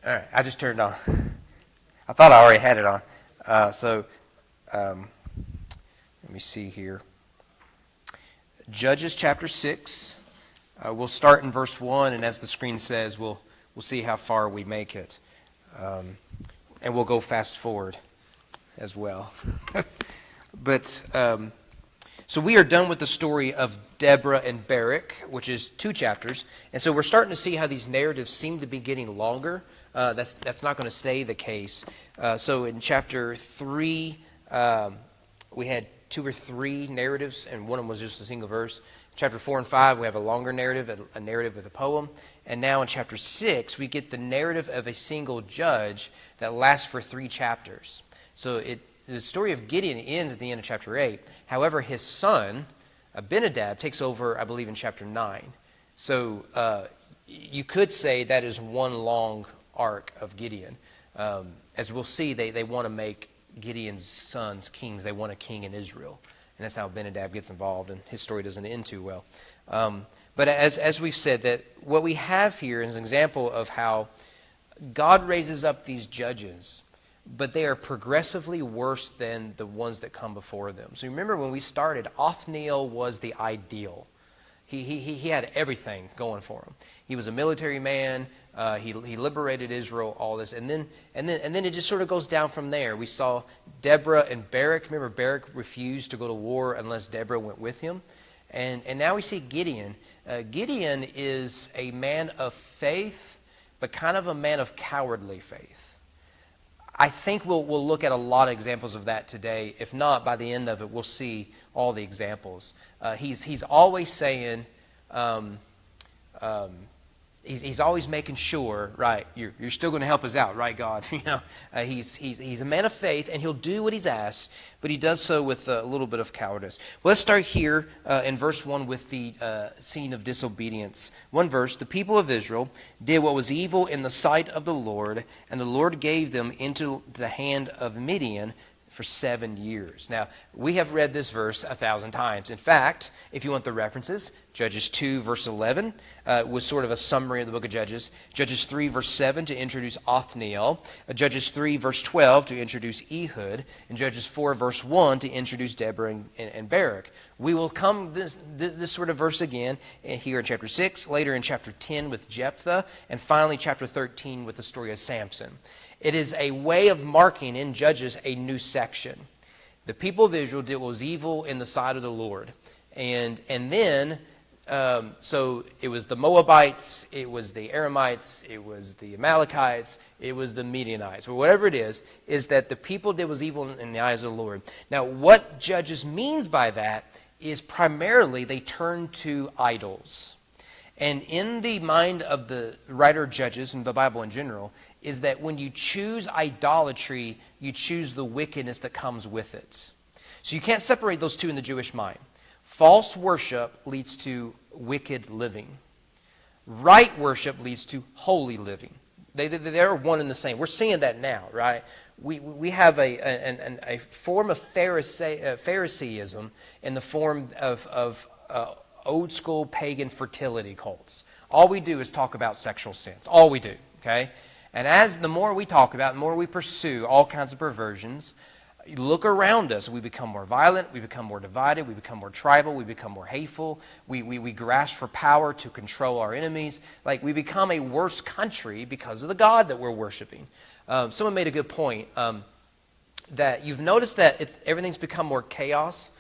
All right, I just turned it on. I thought I already had it on. Let me see here. Judges chapter 6. We'll start in verse 1, and as the screen says, we'll see how far we make it. And we'll go fast forward as well. So we are done with the story of Deborah and Barak, which is 2 chapters. And so we're starting to see how these narratives seem to be getting longer. That's not going to stay the case. So in chapter 3, we had 2 or 3 narratives, and one of them was just a single verse. Chapter 4 and 5, we have a longer narrative, a narrative with a poem. And now in chapter 6, we get the narrative of a single judge that lasts for 3 chapters. So the story of Gideon ends at the end of chapter 8. However, his son, Abinadab, takes over, I believe, in chapter 9. So you could say that is one long arc of Gideon. As we'll see, they want to make Gideon's sons kings. They want a king in Israel. And that's how Abinadab gets involved, and his story doesn't end too well. But as we've said, that what we have here is an example of how God raises up these judges, but they are progressively worse than the ones that come before them. So remember when we started, Othniel was the ideal. He had everything going for him. He was a military man. He liberated Israel. All this, and then it just sort of goes down from there. We saw Deborah and Barak. Remember, Barak refused to go to war unless Deborah went with him, and now we see Gideon. Gideon is a man of faith, but kind of a man of cowardly faith. I think we'll look at a lot of examples of that today. If not, by the end of it, we'll see all the examples. He's always saying, he's always making sure, right? You're still going to help us out, right, God? He's a man of faith, and he'll do what he's asked, but he does so with a little bit of cowardice. Well, let's start here in verse 1 with the scene of disobedience. One verse: the people of Israel did what was evil in the sight of the Lord, and the Lord gave them into the hand of Midian for 7 years. Now, we have read this verse 1,000 times. In fact, if you want the references, Judges 2, verse 11 was sort of a summary of the book of Judges. Judges 3, verse 7 to introduce Othniel. Judges 3, verse 12 to introduce Ehud. And Judges 4, verse 1 to introduce Deborah and Barak. We will come this sort of verse again here in chapter 6, later in chapter 10 with Jephthah, and finally chapter 13 with the story of Samson. It is a way of marking in Judges a new section. The people of Israel did what was evil in the sight of the Lord. And then, so it was the Moabites, it was the Aramites, it was the Amalekites, it was the Midianites, or whatever it is that the people did what was evil in the eyes of the Lord. Now, what Judges means by that is primarily they turned to idols. And in the mind of the writer of Judges and the Bible in general, is that when you choose idolatry, you choose the wickedness that comes with it. So you can't separate those two in the Jewish mind. False worship leads to wicked living. Right worship leads to holy living. They're one and the same. We're seeing that now, right? We have a form of Phariseeism in the form of old school pagan fertility cults. All we do is talk about sexual sins. All we do, okay? And as the more we talk about, the more we pursue all kinds of perversions, look around us, we become more violent, we become more divided, we become more tribal, we become more hateful, we grasp for power to control our enemies. Like, we become a worse country because of the God that we're worshiping. Someone made a good point that you've noticed that everything's become more chaos.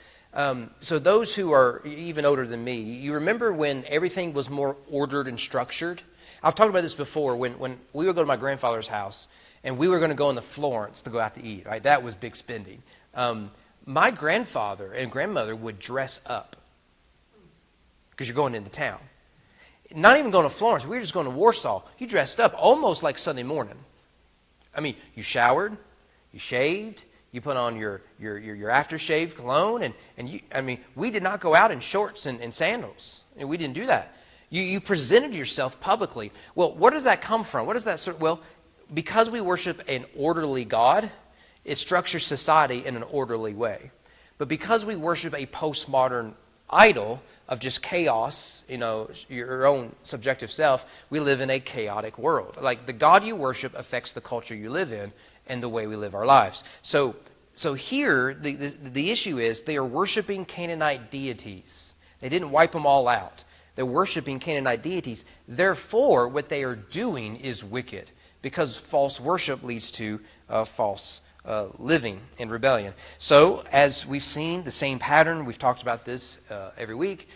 So those who are even older than me, you remember when everything was more ordered and structured? I've talked about this before. When we would go to my grandfather's house, and we were going to go into Florence to go out to eat, right? That was big spending. My grandfather and grandmother would dress up because you're going into town. Not even going to Florence. We were just going to Warsaw. You dressed up almost like Sunday morning. I mean, you showered, you shaved, you put on your aftershave cologne, and we did not go out in shorts and sandals. We didn't do that. You presented yourself publicly. Well, where does that come from? What does that sort? Well, because we worship an orderly God, it structures society in an orderly way. But because we worship a postmodern idol of just chaos, your own subjective self. We live in a chaotic world. Like, the God you worship affects the culture you live in and the way we live our lives. So here, the issue is they are worshiping Canaanite deities. They didn't wipe them all out. They're worshiping Canaanite deities. Therefore, what they are doing is wicked, because false worship leads to false living in rebellion. So, as we've seen, the same pattern, we've talked about this every week,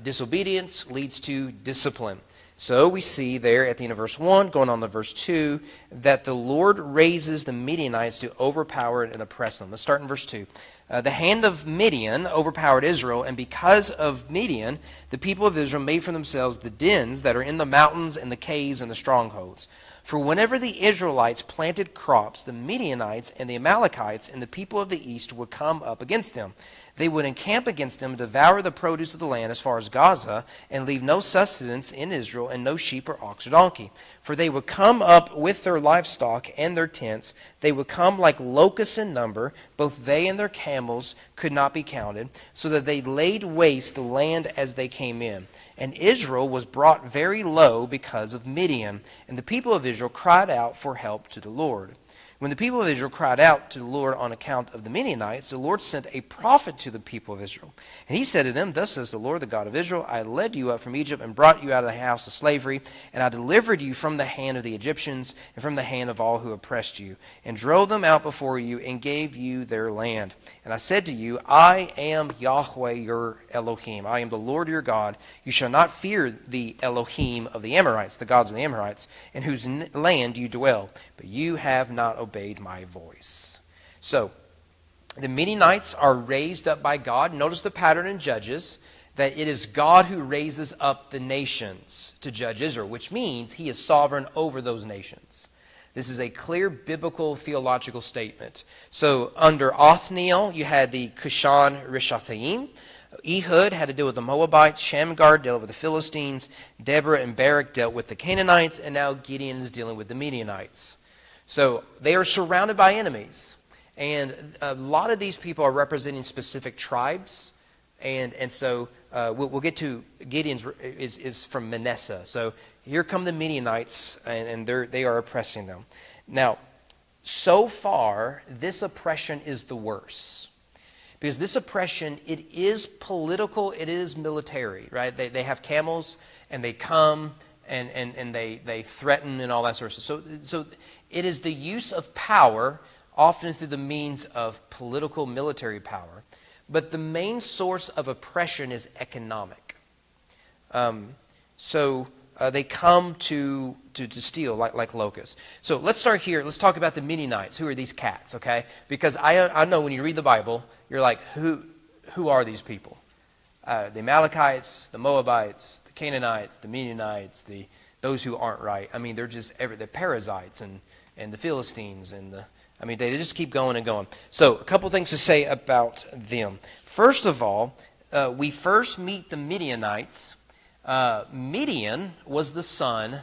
disobedience leads to discipline. So we see there at the end of verse 1, going on to verse 2, that the Lord raises the Midianites to overpower and oppress them. Let's start in verse 2. The hand of Midian overpowered Israel, and because of Midian, the people of Israel made for themselves the dens that are in the mountains and the caves and the strongholds. For whenever the Israelites planted crops, the Midianites and the Amalekites and the people of the east would come up against them. They would encamp against them, devour the produce of the land as far as Gaza, and leave no sustenance in Israel, and no sheep or ox or donkey. For they would come up with their livestock and their tents. They would come like locusts in number. Both they and their camels could not be counted, so that they laid waste the land as they came in. And Israel was brought very low because of Midian. And the people of Israel cried out for help to the Lord. When the people of Israel cried out to the Lord on account of the Midianites, the Lord sent a prophet to the people of Israel. And he said to them, Thus says the Lord, the God of Israel, I led you up from Egypt and brought you out of the house of slavery, and I delivered you from the hand of the Egyptians and from the hand of all who oppressed you, and drove them out before you and gave you their land. And I said to you, I am Yahweh your Elohim. I am the Lord your God. You shall not fear the Elohim of the Amorites, the gods of the Amorites, in whose land you dwell. But you have not obeyed my voice. So, the Midianites are raised up by God. Notice the pattern in Judges, that it is God who raises up the nations to judge Israel, which means he is sovereign over those nations. This is a clear biblical theological statement. So, under Othniel, you had the Cushan Rishathaim. Ehud had to deal with the Moabites. Shamgar dealt with the Philistines. Deborah and Barak dealt with the Canaanites. And now Gideon is dealing with the Midianites. So they are surrounded by enemies. And a lot of these people are representing specific tribes. And so we'll get to Gideon's is from Manasseh. So here come the Midianites, and they are oppressing them. Now, so far, this oppression is the worst. Because this oppression, it is political, it is military, right? They have camels, and they come, and they threaten and all that sort of stuff. So it is the use of power, often through the means of political military power. But the main source of oppression is economic. They come to steal like locusts. So let's start here. Let's talk about the Midianites. Who are these cats, okay? Because I know when you read the Bible, you're like, who are these people? The Amalekites, the Moabites, the Canaanites, the Midianites, those who aren't right. I mean, they're just the Perizzites and the Philistines they just keep going and going. So a couple things to say about them. First of all, we first meet the Midianites. Midian was the son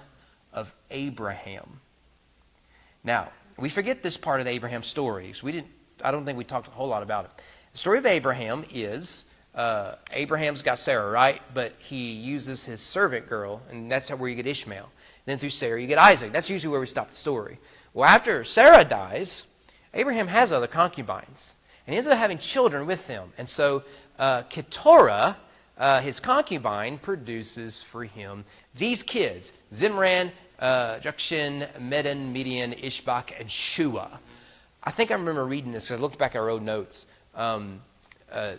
of Abraham. Now, we forget this part of Abraham's story. So I don't think we talked a whole lot about it. The story of Abraham is Abraham's got Sarah, right? But he uses his servant girl, and that's where you get Ishmael. Then through Sarah, you get Isaac. That's usually where we stop the story. Well, after Sarah dies, Abraham has other concubines, and he ends up having children with them. And so Keturah, his concubine, produces for him these kids: Zimran, Jokshan, Medan, Midian, Ishbak, and Shua. I think I remember reading this because I looked back, I wrote notes. The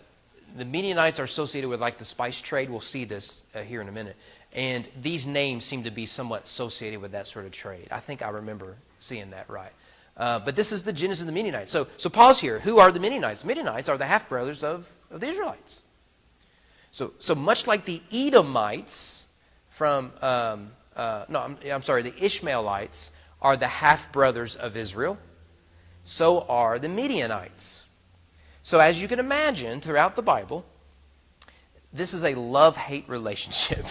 Midianites are associated with like the spice trade. We'll see this here in a minute. And these names seem to be somewhat associated with that sort of trade. I think I remember seeing that right. But this is the genesis of the Midianites. So pause here. Who are the Midianites? Midianites are the half-brothers of the Israelites. So much like the Edomites from, the Ishmaelites are the half-brothers of Israel, so are the Midianites. So as you can imagine, throughout the Bible, this is a love-hate relationship.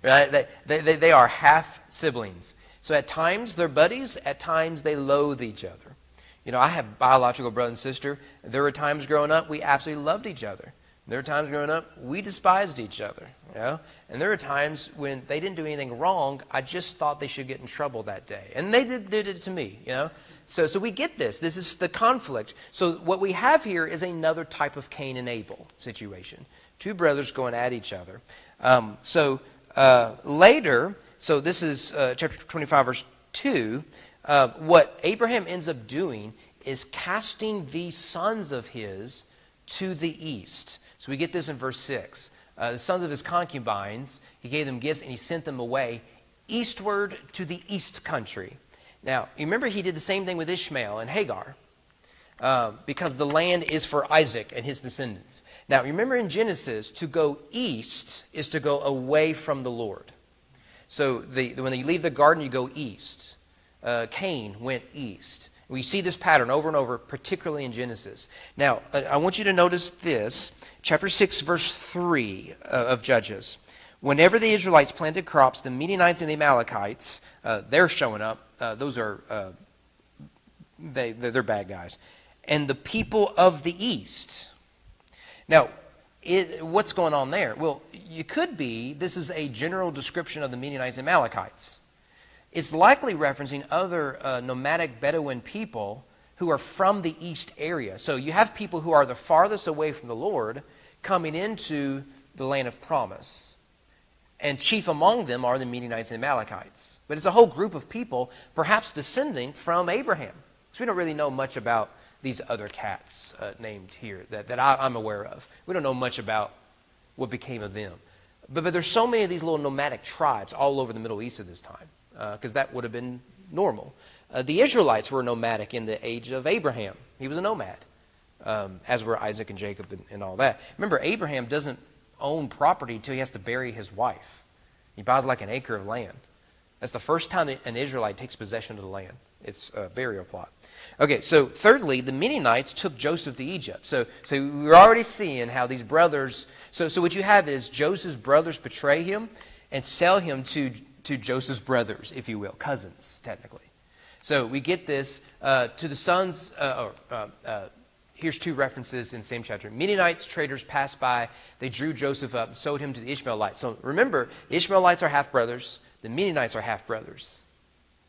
Right? They are half-siblings. So at times they're buddies, at times they loathe each other. I have a biological brother and sister. There were times growing up we absolutely loved each other. There were times growing up, we despised each other, you know? And there were times when they didn't do anything wrong, I just thought they should get in trouble that day. And they did it to me, you know? So we get this. This is the conflict. So what we have here is another type of Cain and Abel situation. Two brothers going at each other. Later, so this is chapter 25, verse 2. What Abraham ends up doing is casting these sons of his to the east. So we get this in verse 6. The sons of his concubines, he gave them gifts and he sent them away eastward to the east country. Now, you remember he did the same thing with Ishmael and Hagar because the land is for Isaac and his descendants. Now, remember in Genesis, to go east is to go away from the Lord. So when you leave the garden, you go east. Cain went east. We see this pattern over and over, particularly in Genesis. Now, I want you to notice this. Chapter 6, verse 3 of Judges. Whenever the Israelites planted crops, the Midianites and the Amalekites, they're showing up. Those are, they're bad guys. And the people of the east. Now, what's going on there? Well, you could be, this is a general description of the Midianites and Amalekites. It's likely referencing other nomadic Bedouin people who are from the east area. So you have people who are the farthest away from the Lord coming into the land of promise. And chief among them are the Midianites and Amalekites. But it's a whole group of people, perhaps descending from Abraham. So we don't really know much about these other cats named here that I'm aware of. We don't know much about what became of them. But there's so many of these little nomadic tribes all over the Middle East at this time. Because that would have been normal. The Israelites were nomadic in the age of Abraham. He was a nomad, as were Isaac and Jacob and all that. Remember, Abraham doesn't own property until he has to bury his wife. He buys like an acre of land. That's the first time an Israelite takes possession of the land. It's a burial plot. Okay, so thirdly, the Midianites took Joseph to Egypt. So we're already seeing how these brothers... So what you have is Joseph's brothers betray him and sell him to Joseph's brothers, if you will, cousins, technically. So we get this to the sons. Here's two references in the same chapter. Midianites, traders passed by. They drew Joseph up and sold him to the Ishmaelites. So remember, the Ishmaelites are half-brothers. The Midianites are half-brothers.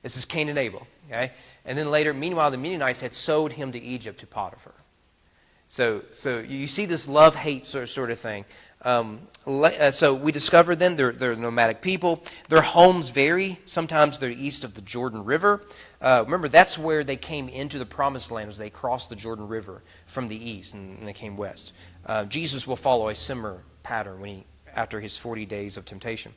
This is Cain and Abel. Okay? And then later, meanwhile, the Midianites had sold him to Egypt to Potiphar. So you see this love-hate sort of thing. So we discovered then they're nomadic people. Their homes vary. Sometimes they're east of the Jordan River. Remember, that's where they came into the Promised Land, as they crossed the Jordan River from the east and they came west. Jesus will follow a similar pattern after his 40 days of temptation.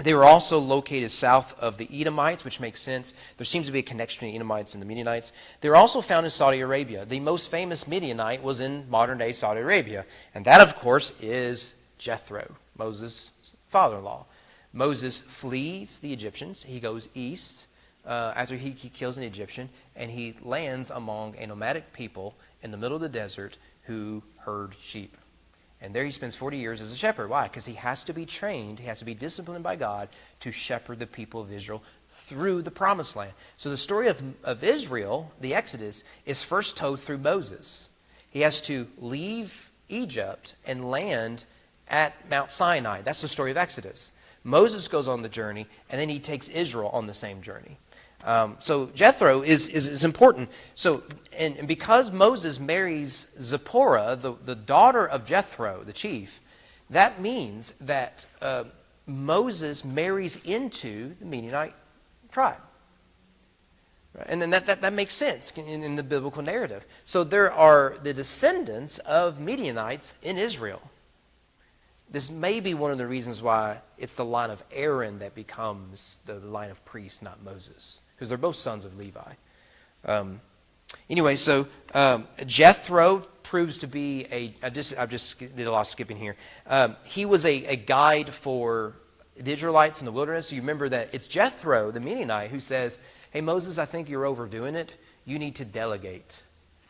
They were also located south of the Edomites, which makes sense. There seems to be a connection between the Edomites and the Midianites. They were also found in Saudi Arabia. The most famous Midianite was in modern-day Saudi Arabia. And that, of course, is Jethro, Moses' father-in-law. Moses flees the Egyptians. He goes east after he kills an Egyptian, and he lands among a nomadic people in the middle of the desert who herd sheep. And there he spends 40 years as a shepherd. Why? Because he has to be trained, he has to be disciplined by God to shepherd the people of Israel through the Promised Land. So the story of Israel, the Exodus, is first told through Moses. He has to leave Egypt and land at Mount Sinai. That's the story of Exodus. Moses goes on the journey, and then he takes Israel on the same journey. So Jethro is important. So and because Moses marries Zipporah, the daughter of Jethro, the chief, that means that Moses marries into the Midianite tribe. Right? And then that makes sense in the biblical narrative. So there are the descendants of Midianites in Israel. This may be one of the reasons why it's the line of Aaron that becomes the line of priests, not Moses. Because they're both sons of Levi. Anyway, so Jethro proves to be I just did a lot of skipping here. He was a guide for the Israelites in the wilderness. You remember that it's Jethro, the Midianite, who says, hey, Moses, I think you're overdoing it. You need to delegate.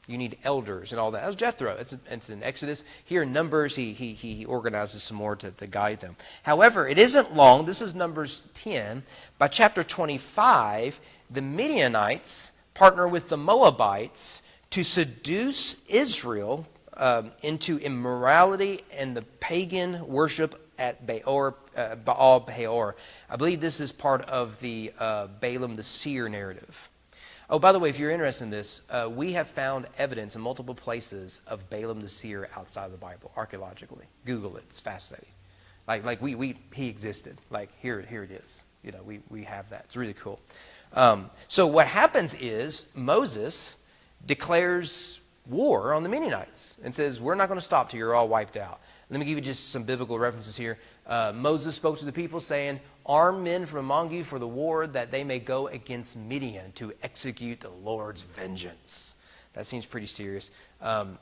You need elders and all that. That was Jethro. It's in Exodus. Here in Numbers, he organizes some more to guide them. However, it isn't long. This is Numbers 10. By chapter 25, the Midianites partner with the Moabites to seduce Israel into immorality and the pagan worship at Baal Peor. I believe this is part of the Balaam the seer narrative. Oh, by the way, if you're interested in this, we have found evidence in multiple places of Balaam the seer outside of the Bible, archaeologically. Google it. It's fascinating. He existed. Like, here it is. You know, we have that. It's really cool. So what happens is Moses declares war on the Midianites and says, we're not going to stop till you're all wiped out. Let me give you just some biblical references here. Moses spoke to the people saying, arm men from among you for the war that they may go against Midian to execute the Lord's vengeance. That seems pretty serious.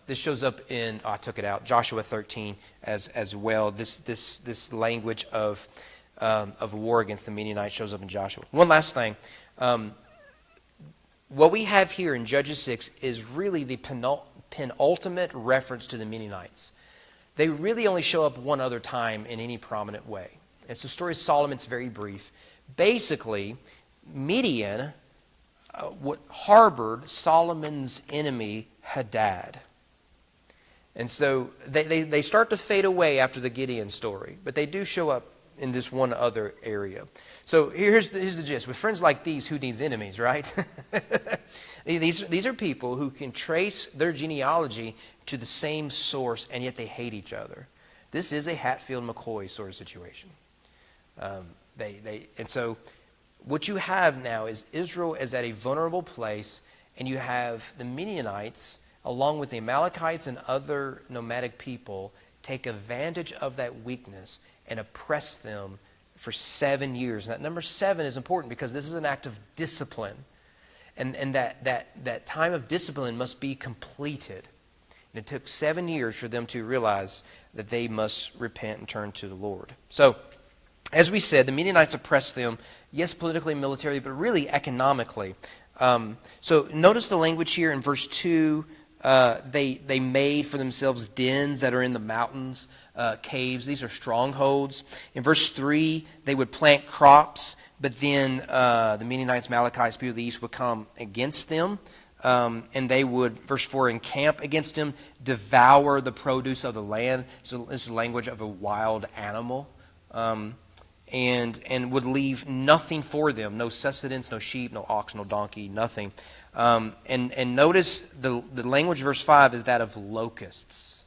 This shows up in, I took it out, Joshua 13 as well. This language of war against the Midianites shows up in Joshua. One last thing. What we have here in Judges 6 is really the penultimate reference to the Midianites. They really only show up one other time in any prominent way. It's the story of Solomon. It's very brief. Basically, Midian harbored Solomon's enemy, Hadad. And so they start to fade away after the Gideon story, but they do show up in this one other area. So here's the gist. With friends like these, who needs enemies, right? These are people who can trace their genealogy to the same source, and yet they hate each other. This is a Hatfield-McCoy sort of situation. And so what you have now is Israel is at a vulnerable place, and you have the Midianites, along with the Amalekites and other nomadic people, take advantage of that weakness and oppress them for 7 years. And that number 7 is important because this is an act of discipline. And that time of discipline must be completed. And it took 7 years for them to realize that they must repent and turn to the Lord. So, as we said, the Midianites oppressed them, yes, politically and militarily, but really economically. So notice the language here in verse 2. They made for themselves dens that are in the mountains, caves. These are strongholds. In verse 3, they would plant crops, but then the Midianites, Amalekites, people of the east would come against them. And they would, verse 4, encamp against them, devour the produce of the land. So this is the language of a wild animal. And would leave nothing for them, no sustenance, no sheep, no ox, no donkey, nothing. And notice the language, verse 5, is that of locusts.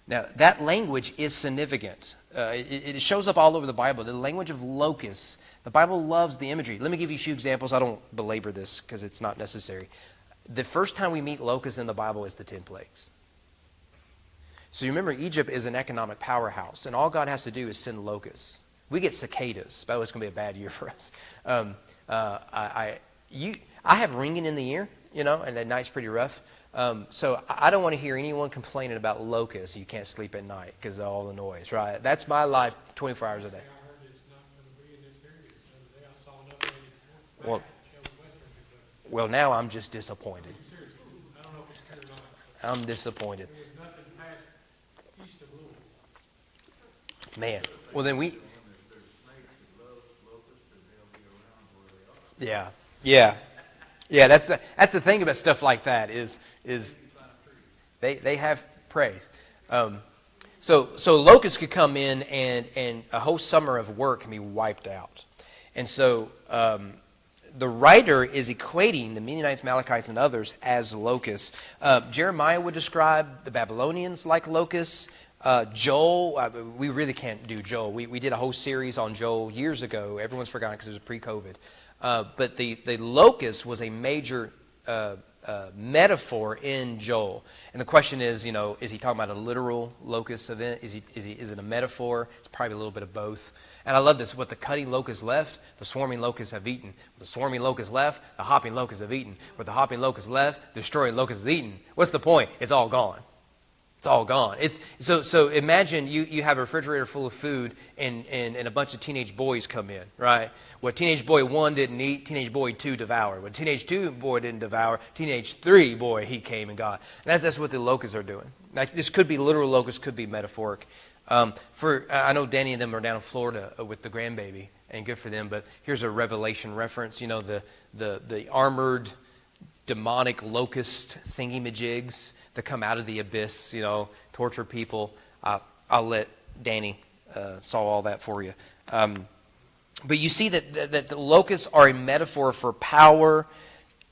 Now, that language is significant. It shows up all over the Bible. The language of locusts, the Bible loves the imagery. Let me give you a few examples. I don't belabor this because it's not necessary. The first time we meet locusts in the Bible is the 10 plagues. So you remember, Egypt is an economic powerhouse, and all God has to do is send locusts. We get cicadas. By the way, it's going to be a bad year for us. I have ringing in the ear, and at night's pretty rough. So I don't want to hear anyone complaining about locusts. You can't sleep at night because of all the noise, right? That's my life 24 hours a day. I heard it's not going to be in this area. The other day I saw enough Well, now I'm just disappointed. Seriously, I don't know if it's true or not. I'm disappointed. There was nothing past east of Louisville. Man. Well, then we... Yeah. That's the thing about stuff like that is they have praise. So locusts could come in and a whole summer of work can be wiped out. And so the writer is equating the Midianites, Amalekites, and others as locusts. Jeremiah would describe the Babylonians like locusts. Joel, we really can't do Joel. We did a whole series on Joel years ago. Everyone's forgotten because it was pre-COVID. But the locust was a major metaphor in Joel. And the question is, is he talking about a literal locust event? Is it a metaphor? It's probably a little bit of both. And I love this. What the cutting locusts left, the swarming locusts have eaten. What the swarming locusts left, the hopping locusts have eaten. What the hopping locusts left, the destroying locusts have eaten. What's the point? It's all gone. It's all gone. So imagine you have a refrigerator full of food and a bunch of teenage boys come in, right? What teenage boy 1 didn't eat, teenage boy 2 devoured. What teenage 2 boy didn't devour, teenage 3 boy, he came and got. And that's what the locusts are doing. Now, this could be literal locusts, could be metaphoric. I know Danny and them are down in Florida with the grandbaby, and good for them, but here's a Revelation reference. The armored demonic locust thingy-majigs that come out of the abyss, torture people. I'll let Danny solve all that for you. But you see that the locusts are a metaphor for power,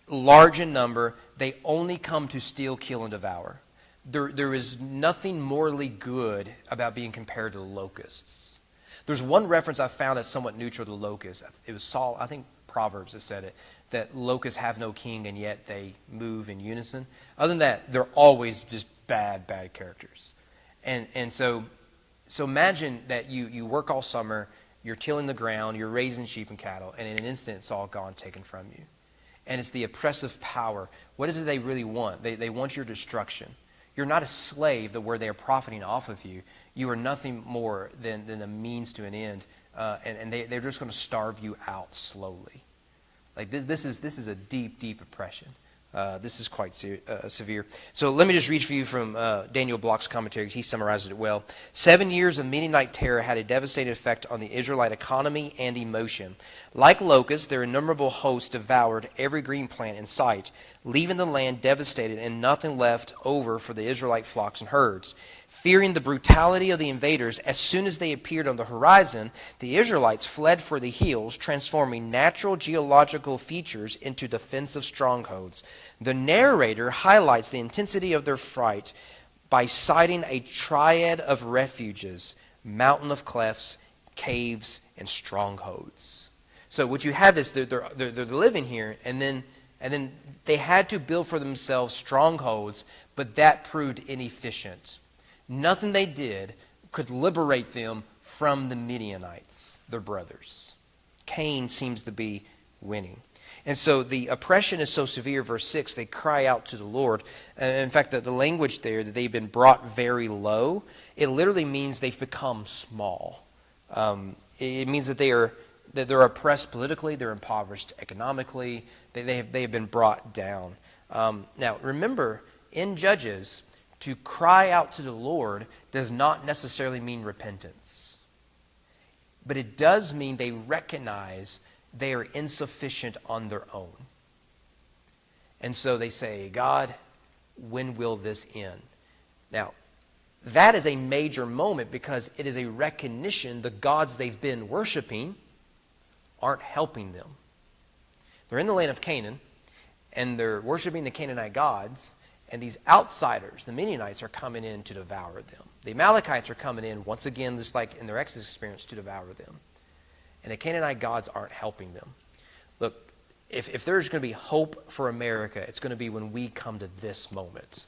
large in number. They only come to steal, kill, and devour. There is nothing morally good about being compared to the locusts. There's one reference I found that's somewhat neutral to locusts. It was Saul, I think Proverbs that said it, that locusts have no king and yet they move in unison. Other than that, they're always just bad characters. And so imagine that you work all summer, you're tilling the ground, you're raising sheep and cattle, and in an instant it's all gone, taken from you. And it's the oppressive power. What is it they really want? They want your destruction. You're not a slave where they are profiting off of you. You are nothing more than a means to an end. And they're just going to starve you out slowly. Like this is a deep oppression. This is quite severe. So let me just read for you from Daniel Block's commentary. He summarized it well. 7 years of Midianite terror had a devastating effect on the Israelite economy and emotion. Like locusts, their innumerable hosts devoured every green plant in sight, leaving the land devastated and nothing left over for the Israelite flocks and herds. Fearing the brutality of the invaders, as soon as they appeared on the horizon, the Israelites fled for the hills, transforming natural geological features into defensive strongholds. The narrator highlights the intensity of their fright by citing a triad of refuges: mountain of clefts, caves, and strongholds. So what you have is they're living here, and then they had to build for themselves strongholds, but that proved inefficient. Nothing they did could liberate them from the Midianites, their brothers. Cain seems to be winning. And so the oppression is so severe, verse 6, they cry out to the Lord. In fact, the language there, that they've been brought very low, it literally means they've become small. It means that they're oppressed politically, they're impoverished economically, they have been brought down. Now, remember, in Judges, to cry out to the Lord does not necessarily mean repentance. But it does mean they recognize they are insufficient on their own. And so they say, God, when will this end? Now, that is a major moment because it is a recognition the gods they've been worshiping aren't helping them. They're in the land of Canaan, and they're worshiping the Canaanite gods, and these outsiders, the Midianites, are coming in to devour them. The Amalekites are coming in, once again, just like in their Exodus experience, to devour them. And the Canaanite gods aren't helping them. Look, if there's going to be hope for America, it's going to be when we come to this moment.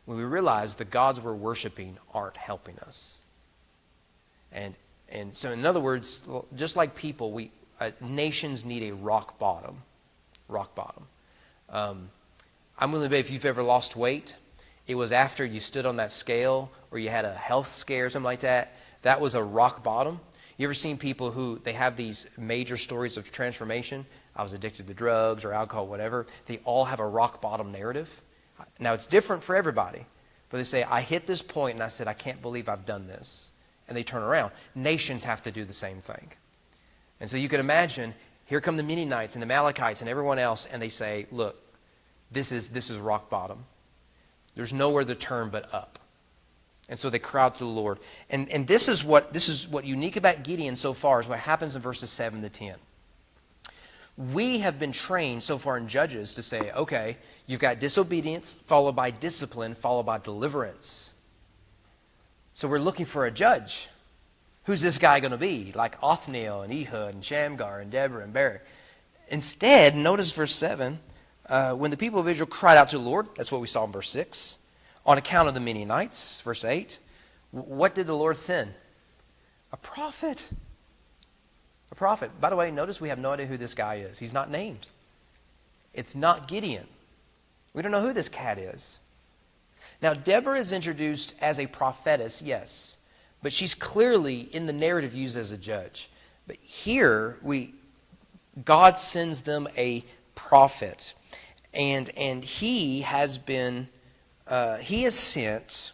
When we realize the gods we're worshiping aren't helping us. And so, in other words, just like people, nations need a rock bottom. Rock bottom. I'm willing to bet if you've ever lost weight, it was after you stood on that scale or you had a health scare or something like that. That was a rock bottom. You ever seen people who, they have these major stories of transformation? I was addicted to drugs or alcohol, whatever. They all have a rock bottom narrative. Now, it's different for everybody. But they say, I hit this point and I said, I can't believe I've done this. And they turn around. Nations have to do the same thing. And so you can imagine, here come the Midianites and the Amalekites and everyone else, and they say, look, this is rock bottom. There's nowhere to turn but up. And so they cry out to the Lord. And this is what unique about Gideon so far is what happens in verses 7 to 10. We have been trained so far in Judges to say, okay, you've got disobedience followed by discipline followed by deliverance. So we're looking for a judge. Who's this guy going to be? Like Othniel and Ehud and Shamgar and Deborah and Barak. Instead, notice verse 7, when the people of Israel cried out to the Lord, that's what we saw in verse 6, on account of the Midianites, verse 8, what did the Lord send? A prophet. A prophet. By the way, notice we have no idea who this guy is. He's not named. It's not Gideon. We don't know who this cat is. Now, Deborah is introduced as a prophetess, yes, but she's clearly in the narrative used as a judge. But here, God sends them a prophet, and he is sent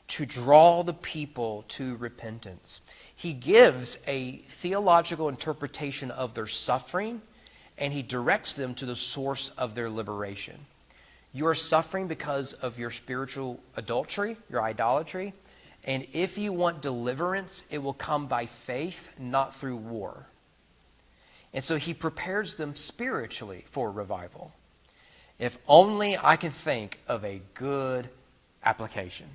to draw the people to repentance. He gives a theological interpretation of their suffering and he directs them to the source of their liberation. You are suffering because of your spiritual adultery, your idolatry, and if you want deliverance, it will come by faith, not through war. And so he prepares them spiritually for revival. If only I can think of a good application.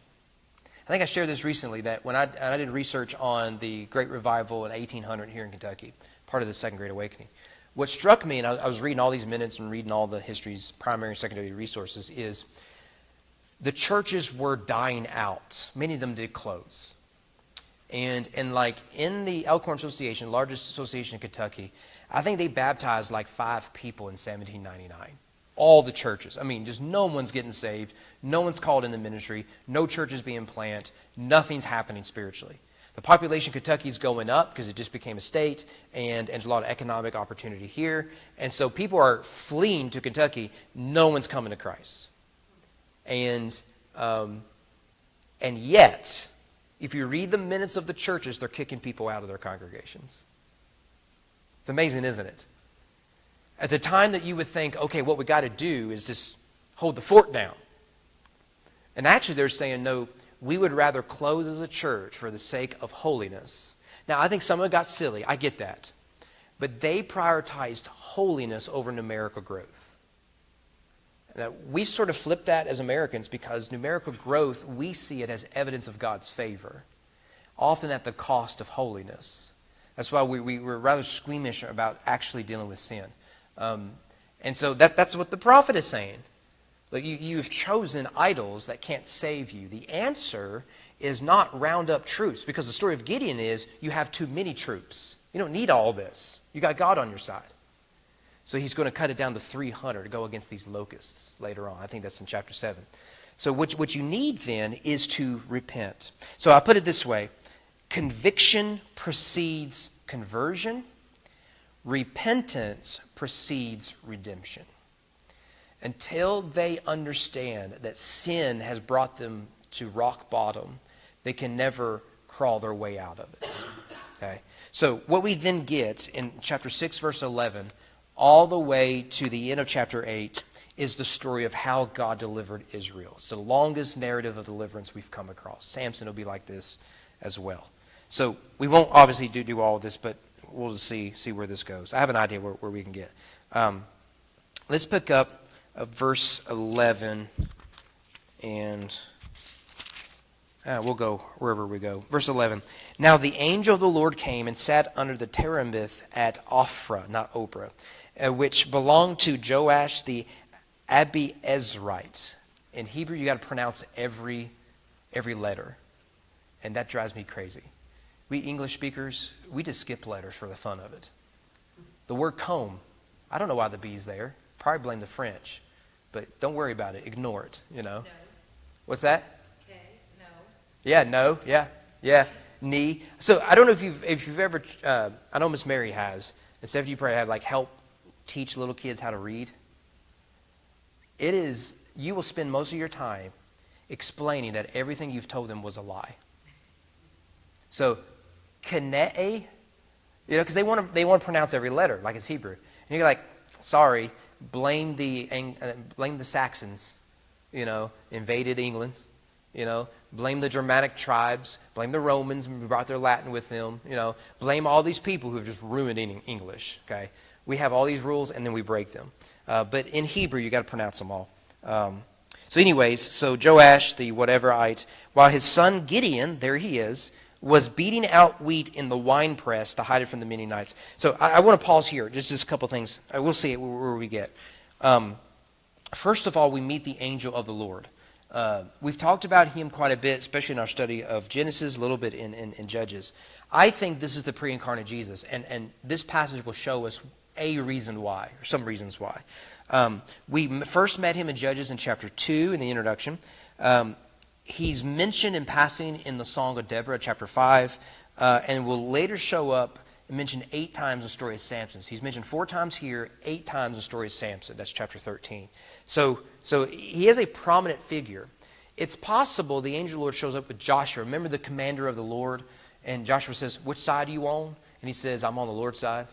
I think I shared this recently, that when I did research on the Great Revival in 1800 here in Kentucky, part of the Second Great Awakening, what struck me, and I was reading all these minutes and reading all the history's primary and secondary resources, is the churches were dying out. Many of them did close. And like in the Elkhorn Association, largest association in Kentucky, I think they baptized like 5 people in 1799. All the churches. I mean, just no one's getting saved. No one's called into ministry. No churches being planted. Nothing's happening spiritually. The population of Kentucky is going up because it just became a state, and there's a lot of economic opportunity here. And so people are fleeing to Kentucky. No one's coming to Christ. And yet, if you read the minutes of the churches, they're kicking people out of their congregations. It's amazing, isn't it? At the time that you would think, okay, what we got to do is just hold the fort down. And actually they're saying, no, we would rather close as a church for the sake of holiness. Now, I think some of it got silly. I get that. But they prioritized holiness over numerical growth. Now, we sort of flip that as Americans because numerical growth, we see it as evidence of God's favor, often at the cost of holiness. That's why we're rather squeamish about actually dealing with sin. And so that's what the prophet is saying. Like you've chosen idols that can't save you. The answer is not round up troops, because the story of Gideon is you have too many troops. You don't need all this. You got God on your side. So he's going to cut it down to 300 to go against these locusts later on. I think that's in chapter 7. So what you need then is to repent. So I put it this way. Conviction precedes conversion. Repentance precedes redemption. Until they understand that sin has brought them to rock bottom, they can never crawl their way out of it. Okay? So what we then get in chapter 6, verse 11, all the way to the end of chapter 8, is the story of how God delivered Israel. It's the longest narrative of deliverance we've come across. Samson will be like this as well. So we won't obviously do all of this, but we'll just see where this goes. I have an idea where we can get. Let's pick up verse 11, and we'll go wherever we go. Verse 11. Now the angel of the Lord came and sat under the terebinth at Ophrah, not Oprah, which belonged to Joash the Abiezrite. In Hebrew, you got to pronounce every letter, and that drives me crazy. We English speakers, we just skip letters for the fun of it. The word comb, I don't know why the B's there. Probably blame the French. But don't worry about it. Ignore it, you know. No. What's that? Okay, no. Yeah, no, yeah. Knee. So I don't know if you've ever, I know Miss Mary has, and Stephanie, you probably have, like, help teach little kids how to read. You will spend most of your time explaining that everything you've told them was a lie. So, Kenee, because they want to pronounce every letter like it's Hebrew, and you're like, sorry, blame the Saxons, invaded England, blame the Germanic tribes, blame the Romans who brought their Latin with them, blame all these people who have just ruined English. Okay, we have all these rules and then we break them, but in Hebrew you got to pronounce them all. So Joash the whateverite, while his son Gideon, there he is, was beating out wheat in the winepress to hide it from the Midianites. So I want to pause here, just a couple things. We'll see where we get. First of all, we meet the angel of the Lord. We've talked about him quite a bit, especially in our study of Genesis, a little bit in Judges. I think this is the pre-incarnate Jesus, and this passage will show us a reason why, or some reasons why. We first met him in Judges in chapter 2 in the introduction. He's mentioned in passing in the Song of Deborah, chapter 5, and will later show up and mention 8 times the story of Samson. He's mentioned 4 times here, 8 times the story of Samson. That's chapter 13. So he is a prominent figure. It's possible the angel of the Lord shows up with Joshua. Remember the commander of the Lord? And Joshua says, which side are you on? And he says, I'm on the Lord's side,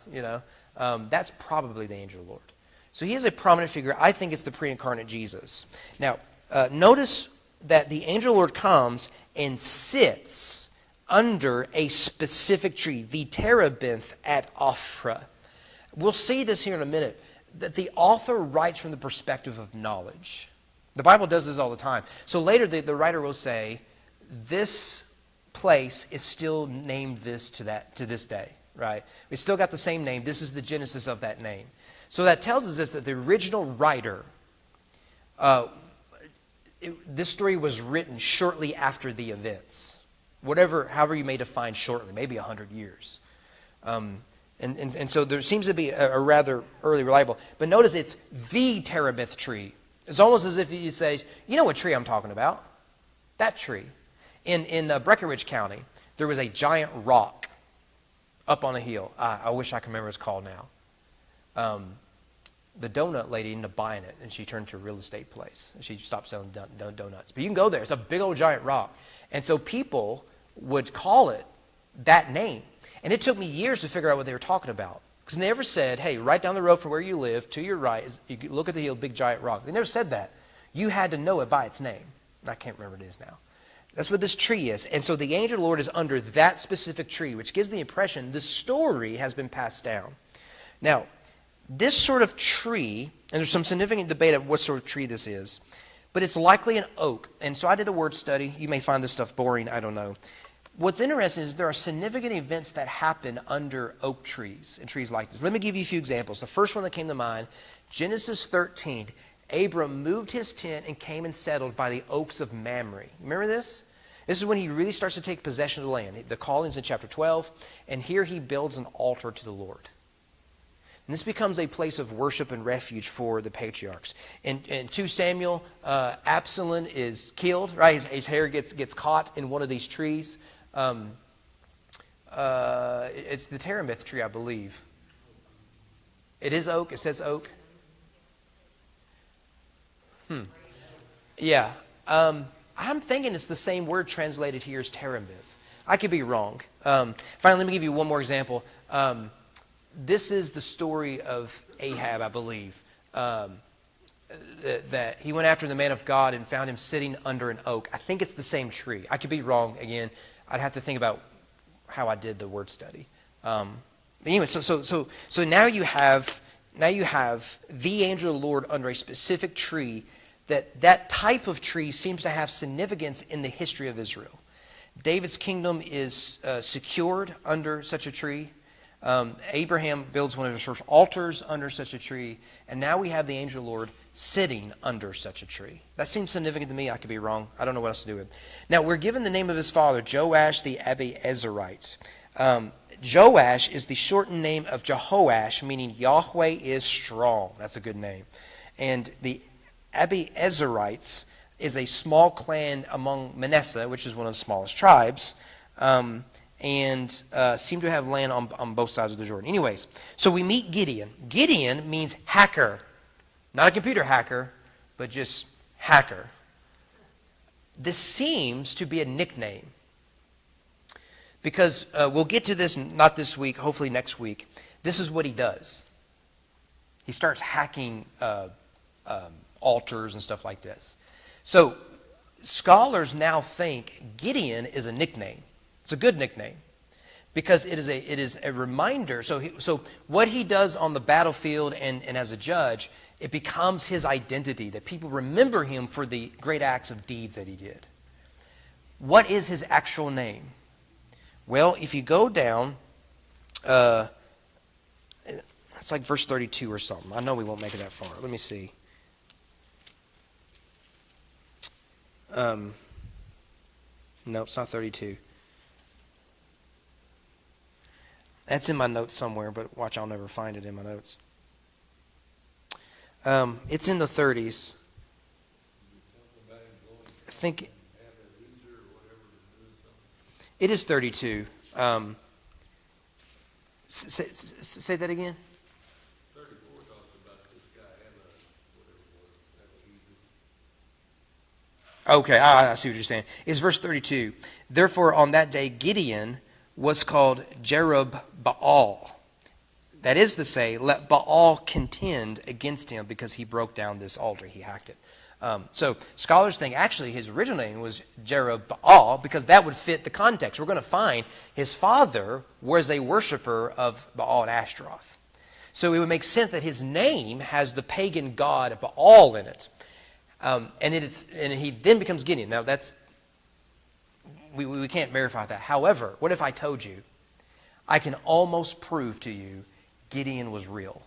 That's probably the angel of the Lord. So he is a prominent figure. I think it's the pre-incarnate Jesus. Now, notice that the angel of the Lord comes and sits under a specific tree, the terebinth at Ophrah. We'll see this here in a minute, that the author writes from the perspective of knowledge. The Bible does this all the time. So later the writer will say, this place is still named this to this day, right? We still got the same name. This is the genesis of that name. So that tells us this, that the original writer, this story was written shortly after the events. However you may define shortly, maybe 100 years. And so there seems to be a rather early reliable. But notice it's the terebinth tree. It's almost as if you say, you know what tree I'm talking about? That tree. In Breckinridge County, there was a giant rock up on a hill. I wish I could remember what it's called now. The donut lady ended up buying it, and she turned to a real estate place. She stopped selling donuts. But you can go there. It's a big old giant rock. And so people would call it that name. And it took me years to figure out what they were talking about. Because they never said, hey, right down the road from where you live, to your right, you look at the hill, big giant rock. They never said that. You had to know it by its name. I can't remember what it is now. That's what this tree is. And so the angel of the Lord is under that specific tree, which gives the impression the story has been passed down. Now, this sort of tree, and there's some significant debate of what sort of tree this is, but it's likely an oak. And so I did a word study. You may find this stuff boring. I don't know. What's interesting is there are significant events that happen under oak trees and trees like this. Let me give you a few examples. The first one that came to mind, Genesis 13. Abram moved his tent and came and settled by the oaks of Mamre. Remember this? This is when he really starts to take possession of the land. The calling's in chapter 12, and here he builds an altar to the Lord. And this becomes a place of worship and refuge for the patriarchs. In 2 Samuel, Absalom is killed, right? His hair gets caught in one of these trees. It's the terebinth tree, I believe. It is oak. It says oak. Yeah. I'm thinking it's the same word translated here as terebinth. I could be wrong. Finally, let me give you one more example. This is the story of Ahab, I believe. That he went after the man of God and found him sitting under an oak. I think it's the same tree. I could be wrong again. I'd have to think about how I did the word study. But anyway, so now you have the angel of the Lord under a specific tree. That type of tree seems to have significance in the history of Israel. David's kingdom is secured under such a tree. Abraham builds one of his first altars under such a tree. And now we have the angel of the Lord sitting under such a tree. That seems significant to me. I could be wrong. I don't know what else to do with it. Now, we're given the name of his father, Joash the Abiezerites. Joash is the shortened name of Jehoash, meaning Yahweh is strong. That's a good name. And the Abiezerites is a small clan among Manasseh, which is one of the smallest tribes, and seem to have land on both sides of the Jordan. Anyways, so we meet Gideon. Gideon means hacker. Not a computer hacker, but just hacker. This seems to be a nickname. Because we'll get to this, not this week, hopefully next week. This is what he does. He starts hacking altars and stuff like this. So scholars now think Gideon is a nickname. It's a good nickname because it is a reminder. So what he does on the battlefield and as a judge, it becomes his identity, that people remember him for the great acts of deeds that he did. What is his actual name? Well, if you go down, it's like verse 32 or something. I know we won't make it that far. Let me see. No, it's not 32. That's in my notes somewhere, but watch, I'll never find it in my notes. It's in the 30s. I think it is 32. Say that again. 34 talks about this guy whatever Okay, I see what you're saying. It's verse 32. Therefore, on that day, Gideon was called Jerubbaal. That is to say, let Baal contend against him because he broke down this altar. He hacked it. So scholars think actually his original name was Jerubbaal because that would fit the context. We're going to find his father was a worshiper of Baal and Ashtaroth. So it would make sense that his name has the pagan god Baal in it. And he then becomes Gideon. Now we can't verify that. However, what if I told you I can almost prove to you Gideon was real?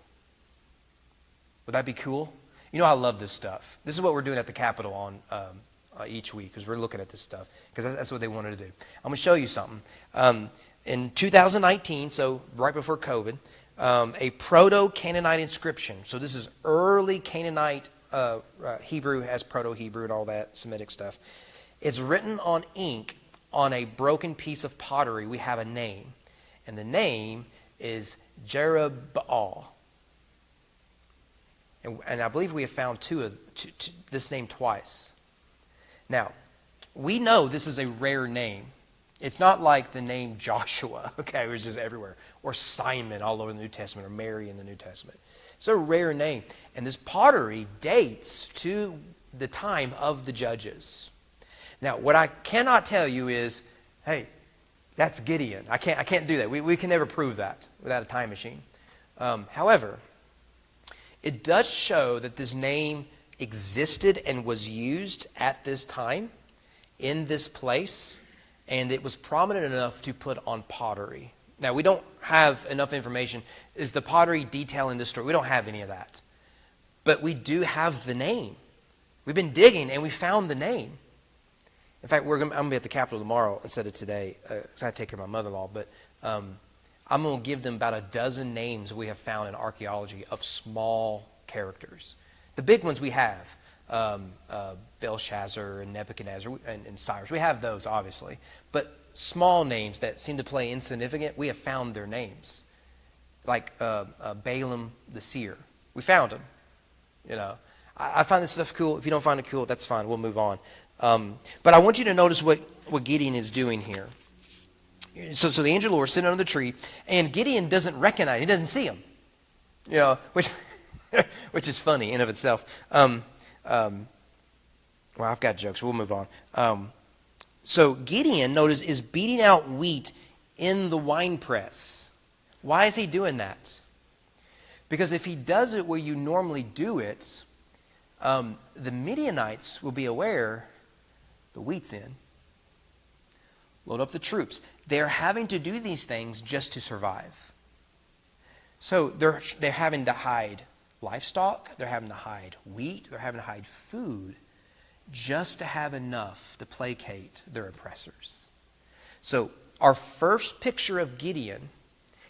Would that be cool? You know, I love this stuff. This is what we're doing at the Capitol on each week, because we're looking at this stuff, because that's what they wanted to do. I'm going to show you something. In 2019, so right before COVID, a Proto-Canaanite inscription. So this is early Canaanite Hebrew, has Proto-Hebrew and all that Semitic stuff. It's written on ink on a broken piece of pottery. We have a name, and the is Jerubbaal. And I believe we have found this name twice. Now, we know this is a rare name. It's not like the name Joshua, okay, which is everywhere, or Simon all over the New Testament, or Mary in the New Testament. It's a rare name. And this pottery dates to the time of the judges. Now, what I cannot tell you is, hey, that's Gideon. I can't do that. We can never prove that without a time machine. However, it does show that this name existed and was used at this time in this place, and it was prominent enough to put on pottery. Now, we don't have enough information. Is the pottery detailing this story? We don't have any of that. But we do have the name. We've been digging, and we found the name. In fact, I'm going to be at the Capitol tomorrow instead of today, because I take care of my mother-in-law. But I'm going to give them about a dozen names we have found in archaeology of small characters. The big ones we have, Belshazzar and Nebuchadnezzar and Cyrus. We have those, obviously. But small names that seem to play insignificant, we have found their names. Like Balaam the seer. We found him. You know, I find this stuff cool. If you don't find it cool, that's fine. We'll move on. But I want you to notice what Gideon is doing here. So the angel of the Lord is sitting under the tree, and Gideon doesn't recognize, he doesn't see him. You know, which is funny in and of itself. Well, I've got jokes. We'll move on. So Gideon, notice, is beating out wheat in the winepress. Why is he doing that? Because if he does it where you normally do it, the Midianites will be aware the wheat's in. Load up the troops. They're having to do these things just to survive. So they're having to hide livestock. They're having to hide wheat. They're having to hide food just to have enough to placate their oppressors. So our first picture of Gideon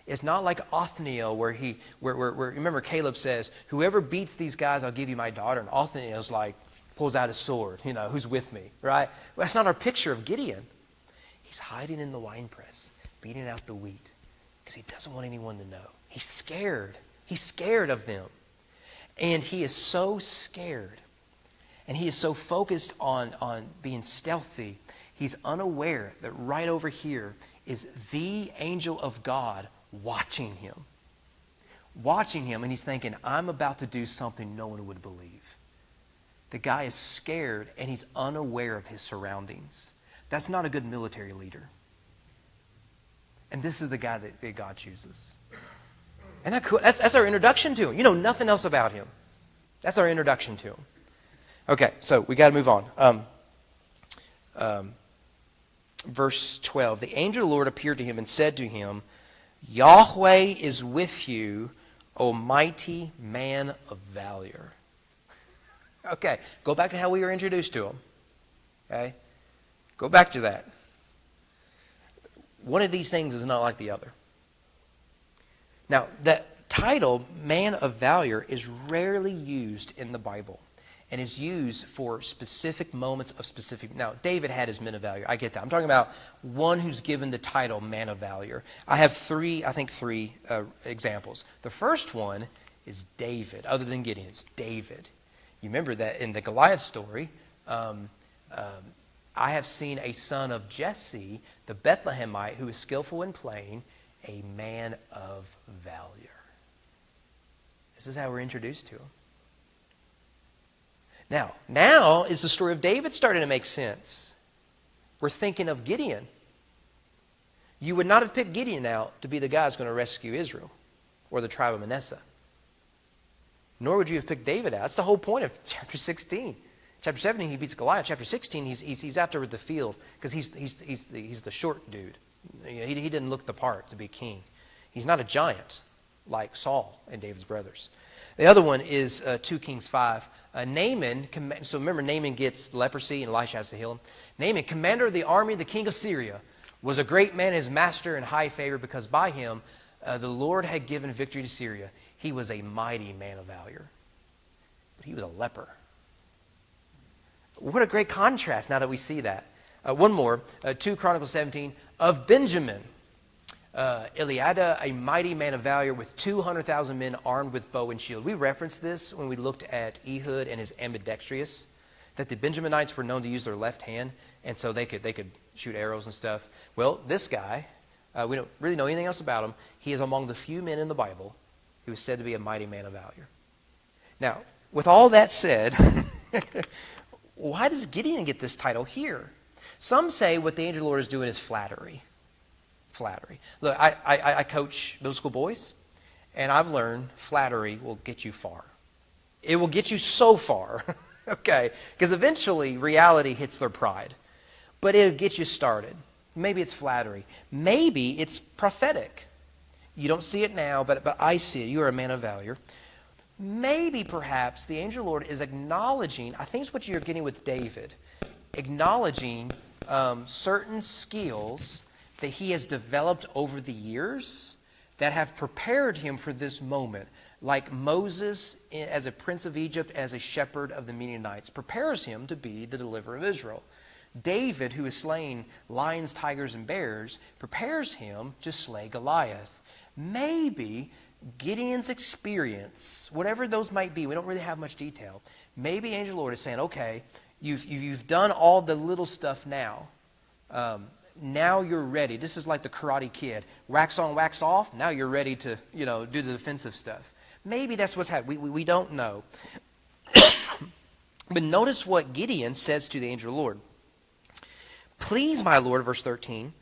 is not like Othniel where remember Caleb says, whoever beats these guys, I'll give you my daughter. And Othniel's like, pulls out his sword, you know, who's with me, right? Well, that's not our picture of Gideon. He's hiding in the winepress, beating out the wheat, because he doesn't want anyone to know. He's scared. He's scared of them. And he is so scared, and he is so focused on being stealthy, he's unaware that right over here is the angel of God watching him. Watching him, and he's thinking, I'm about to do something no one would believe. The guy is scared, and he's unaware of his surroundings. That's not a good military leader. And this is the guy that God chooses. And that's our introduction to him. You know nothing else about him. That's our introduction to him. Okay, so we got to move on. Verse 12. The angel of the Lord appeared to him and said to him, Yahweh is with you, O mighty man of valor. Okay, go back to how we were introduced to him. Okay? Go back to that. One of these things is not like the other. Now, that title, man of valor, is rarely used in the Bible and is used for specific moments of specific... Now, David had his men of valor. I get that. I'm talking about one who's given the title man of valor. I have three examples. The first one is David, other than Gideon. It's David. You remember that in the Goliath story, I have seen a son of Jesse, the Bethlehemite, who is skillful in playing, a man of valor. This is how we're introduced to him. Now is the story of David starting to make sense. We're thinking of Gideon. You would not have picked Gideon out to be the guy who's going to rescue Israel or the tribe of Manasseh. Nor would you have picked David out. That's the whole point of chapter 16. Chapter 17, he beats Goliath. Chapter 16, he's out there with the field because he's the short dude. You know, he didn't look the part to be king. He's not a giant like Saul and David's brothers. The other one is 2 Kings 5. Naaman, so remember Naaman gets leprosy and Elisha has to heal him. Naaman, commander of the army of the king of Syria, was a great man, his master in high favor, because by him the Lord had given victory to Syria. He was a mighty man of valor, but he was a leper. What a great contrast now that we see that. One more, 2 Chronicles 17, of Benjamin. Eliada, a mighty man of valor with 200,000 men armed with bow and shield. We referenced this when we looked at Ehud and his ambidextrous, that the Benjaminites were known to use their left hand, and so they could shoot arrows and stuff. Well, this guy, we don't really know anything else about him. He is among the few men in the Bible who is said to be a mighty man of valor. Now, with all that said, why does Gideon get this title here? Some say what the angel of the Lord is doing is flattery. Flattery. Look, I coach middle school boys, and I've learned flattery will get you far. It will get you so far, okay? Because eventually reality hits their pride. But it'll get you started. Maybe it's flattery. Maybe it's prophetic. You don't see it now, but I see it. You are a man of valor. Maybe, perhaps, the angel of the Lord is acknowledging, I think it's what you're getting with David, acknowledging certain skills that he has developed over the years that have prepared him for this moment. Like Moses, as a prince of Egypt, as a shepherd of the Midianites, prepares him to be the deliverer of Israel. David, who is slaying lions, tigers, and bears, prepares him to slay Goliath. Maybe Gideon's experience, whatever those might be, we don't really have much detail. Maybe Angel Lord is saying, okay, you've done all the little stuff now. Now you're ready. This is like the Karate Kid. Wax on, wax off. Now you're ready to, do the defensive stuff. Maybe that's what's happening. We don't know. But notice what Gideon says to the angel of the Lord. Please, my Lord, verse 13,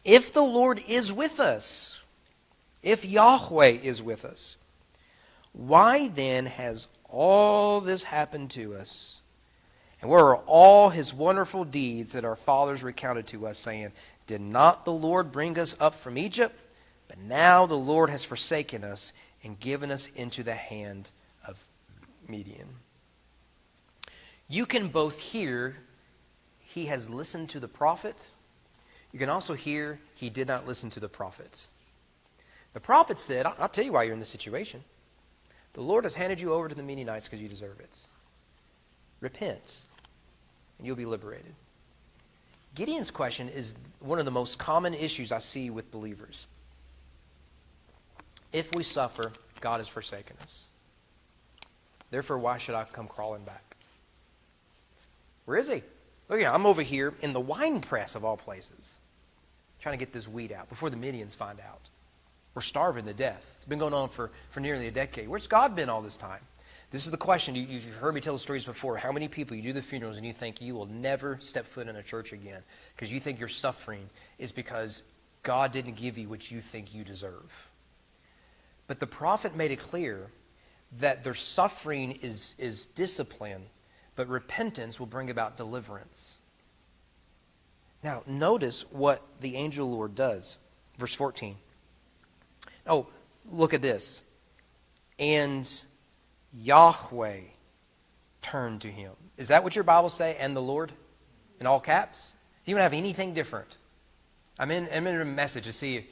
if the Lord is with us, if Yahweh is with us, why then has all this happened to us? And where are all his wonderful deeds that our fathers recounted to us, saying, did not the Lord bring us up from Egypt? But now the Lord has forsaken us and given us into the hand of Midian. You can both hear he has listened to the prophet. You can also hear he did not listen to the prophet. The prophet said, I'll tell you why you're in this situation. The Lord has handed you over to the Midianites because you deserve it. Repent, and you'll be liberated. Gideon's question is one of the most common issues I see with believers. If we suffer, God has forsaken us. Therefore, why should I come crawling back? Where is he? Look here, I'm over here in the wine press of all places, trying to get this wheat out before the Midians find out. We're starving to death. It's been going on for nearly a decade. Where's God been all this time? This is the question. You've heard me tell the stories before. How many people you do the funerals and you think you will never step foot in a church again because you think your suffering is because God didn't give you what you think you deserve. But the prophet made it clear that their suffering is discipline, but repentance will bring about deliverance. Now, notice what the angel of the Lord does. Verse 14. Oh, look at this. And Yahweh turned to him. Is that what your Bible say? And the Lord? In all caps? Do you even have anything different? I'm in a message to see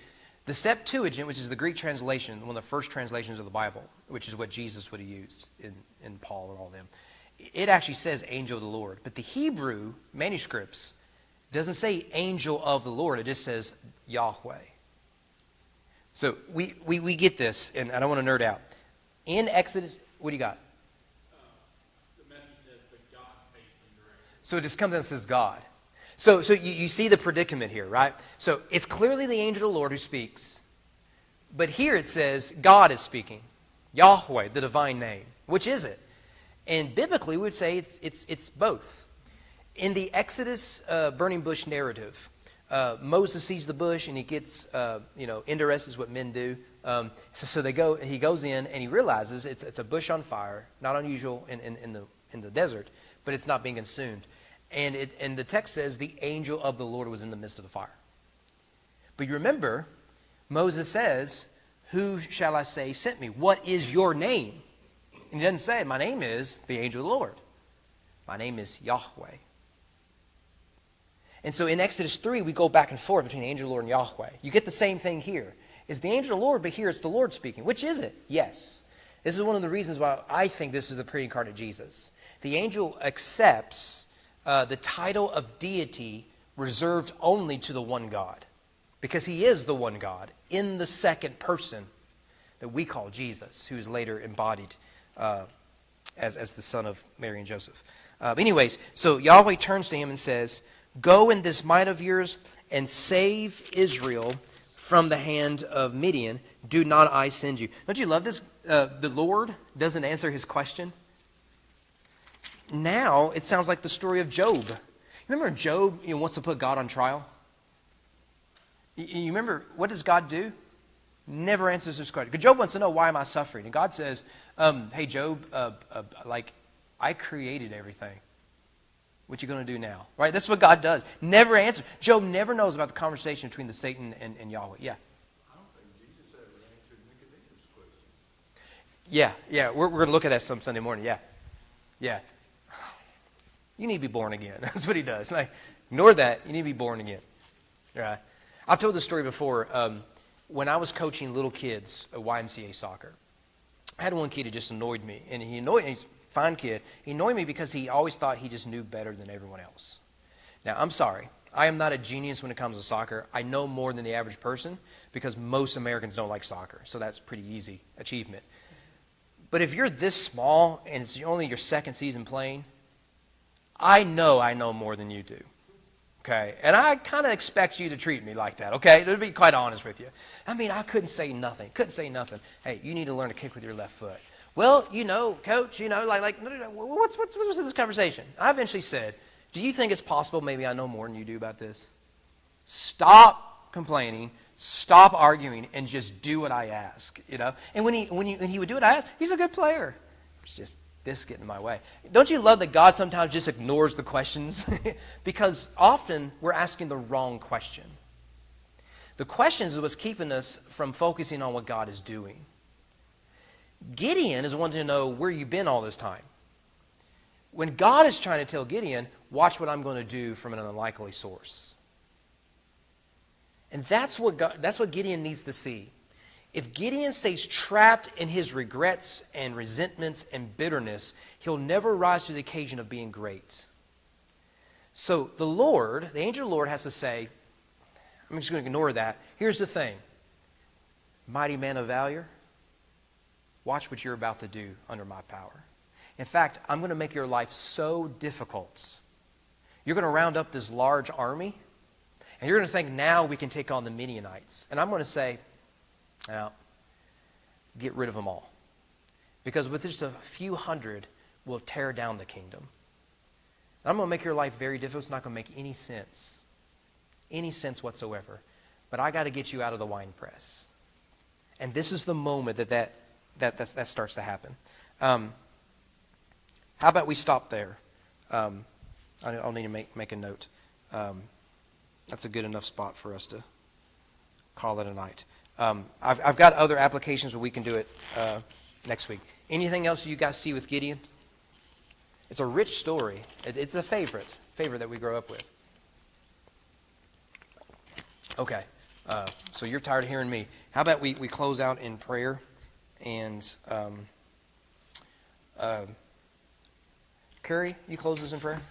the Septuagint, which is the Greek translation, one of the first translations of the Bible, which is what Jesus would have used in Paul and all them. It actually says angel of the Lord. But the Hebrew manuscripts doesn't say angel of the Lord. It just says Yahweh. So we get this, and I don't want to nerd out. In Exodus, what do you got? The message says, but God faced them directly. So it just comes and says God. So you see the predicament here, right? So it's clearly the angel of the Lord who speaks. But here it says God is speaking. Yahweh, the divine name. Which is it? And biblically, we would say it's both. In the Exodus burning bush narrative, Moses sees the bush and he gets, interested is what men do. He goes in and he realizes it's a bush on fire, not unusual in the desert, but it's not being consumed. And the text says the angel of the Lord was in the midst of the fire. But you remember, Moses says, who shall I say sent me? What is your name? And he doesn't say, my name is the angel of the Lord. My name is Yahweh. And so in Exodus 3, we go back and forth between the angel of the Lord and Yahweh. You get the same thing here. It's the angel of the Lord, but here it's the Lord speaking. Which is it? Yes. This is one of the reasons why I think this is the pre-incarnate Jesus. The angel accepts the title of deity reserved only to the one God. Because he is the one God in the second person that we call Jesus, who is later embodied as the son of Mary and Joseph. Anyways, so Yahweh turns to him and says, go in this might of yours and save Israel from the hand of Midian. Do not I send you? Don't you love this? The Lord doesn't answer his question. Now it sounds like the story of Job. Remember Job wants to put God on trial? You remember, what does God do? Never answers this question. Because Job wants to know, why am I suffering? And God says, hey, Job, I created everything. What you going to do now? Right? That's what God does. Never answers. Job never knows about the conversation between the Satan and Yahweh. Yeah. I don't think Jesus ever answered Nicodemus' question. Yeah. We're going to look at that some Sunday morning. Yeah. You need to be born again. That's what he does. Like, ignore that. You need to be born again. Right? I've told this story before. When I was coaching little kids at YMCA soccer, I had one kid who just annoyed me. And he's a fine kid. He annoyed me because he always thought he just knew better than everyone else. Now, I'm sorry. I am not a genius when it comes to soccer. I know more than the average person because most Americans don't like soccer. So that's pretty easy achievement. But if you're this small and it's only your second season playing, I know more than you do. Okay? And I kind of expect you to treat me like that, okay? To be quite honest with you. I mean, I couldn't say nothing. Hey, you need to learn to kick with your left foot. Well, coach, what's this conversation? I eventually said, do you think it's possible maybe I know more than you do about this? Stop complaining, stop arguing, and just do what I ask, And when he would do what I asked, he's a good player. It's just this getting in my way. Don't you love that God sometimes just ignores the questions? Because often we're asking the wrong question. The questions is what's keeping us from focusing on what God is doing. Gideon is wanting to know where you've been all this time. When God is trying to tell Gideon, watch what I'm going to do from an unlikely source. And that's what Gideon needs to see. If Gideon stays trapped in his regrets and resentments and bitterness, he'll never rise to the occasion of being great. So the angel of the Lord has to say, I'm just going to ignore that. Here's the thing. Mighty man of valor, watch what you're about to do under my power. In fact, I'm going to make your life so difficult. You're going to round up this large army, and you're going to think, now we can take on the Midianites. And I'm going to say, now, get rid of them all. Because with just a few hundred, we'll tear down the kingdom. I'm going to make your life very difficult. It's not going to make any sense whatsoever. But I got to get you out of the wine press. And this is the moment that starts to happen. How about we stop there? I'll need to make a note. That's a good enough spot for us to call it a night. I've got other applications, but we can do it next week. Anything else you guys see with Gideon? It's a rich story. It's a favorite that we grow up with. Okay, so you're tired of hearing me. How about we close out in prayer? And Curry, you close us in prayer?